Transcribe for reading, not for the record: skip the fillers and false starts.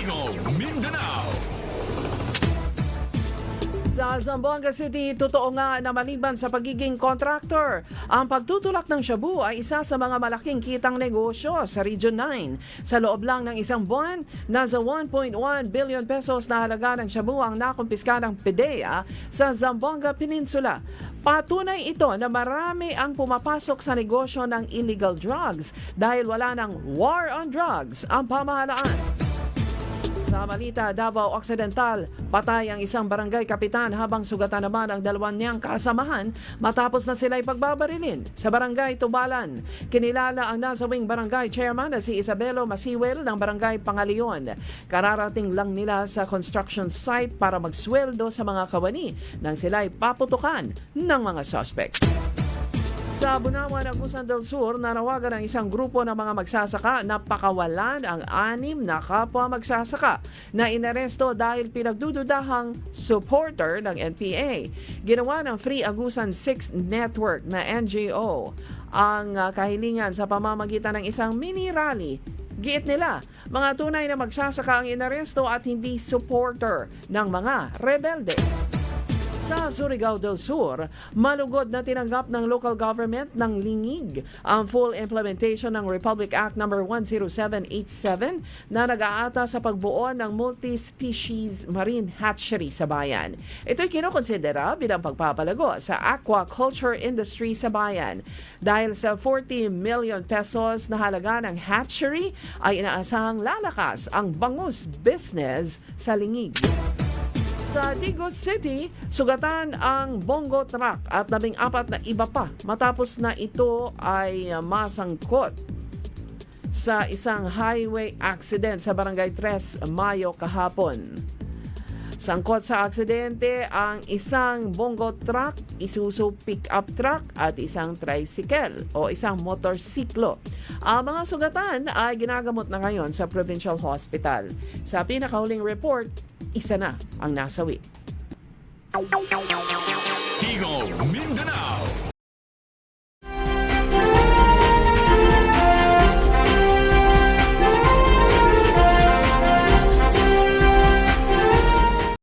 Tigong Mindanao. Sa Zamboanga City, totoo nga na maliban sa pagiging contractor, ang pagtutulak ng shabu ay isa sa mga malaking kitang negosyo sa Region 9. Sa loob lang ng isang buwan, nasa 1.1 billion pesos na halaga ng shabu ang nakumpiska ng PDEA sa Zamboanga Peninsula. Patunay ito na marami ang pumapasok sa negosyo ng illegal drugs dahil wala ng war on drugs ang pamahalaan. Sa Malita, Davao Occidental, patay ang isang barangay kapitan habang sugatan naman ang dalawang niyang kasamahan matapos na sila'y pagbabarilin sa barangay Tubalan. Kinilala ang nasawing barangay chairman na si Isabelo Masiwel ng barangay Pangalion. Kararating lang nila sa construction site para magsweldo sa mga kawani nang sila'y paputukan ng mga suspect. Sa Bunawan, Agusan del Sur, nanawagan ang isang grupo ng mga magsasaka na pakawalan ang 6 na kapwa magsasaka na inaresto dahil pinagdududahang supporter ng NPA. Ginawa ng Free Agusan 6 Network na NGO ang kahilingan sa pamamagitan ng isang mini rally. Giit nila, mga tunay na magsasaka ang inaresto at hindi supporter ng mga rebelde. Sa Surigao del Sur, malugod na tinanggap ng local government ng lingig ang full implementation ng Republic Act No. 10787 na nag-aata sa pagbuo ng multi-species marine hatchery sa bayan. Ito'y kinokonsidera bilang pagpapalago sa aquaculture industry sa bayan. Dahil sa 40 million pesos na halaga ng hatchery, ay inaasahang lalakas ang bangus business sa lingig. Sa Digos City, sugatan ang bongo truck at 14 na iba pa matapos na ito ay masangkot sa isang highway accident sa Barangay 3 Mayo kahapon. Sangkot sa aksidente ang isang bongo truck, Isuzu pickup truck at isang tricycle o isang motorsiklo. Ang mga sugatan ay ginagamot na ngayon sa Provincial Hospital. Sa pinakahuling report, isa na ang nasawi. Tigong Mindanao.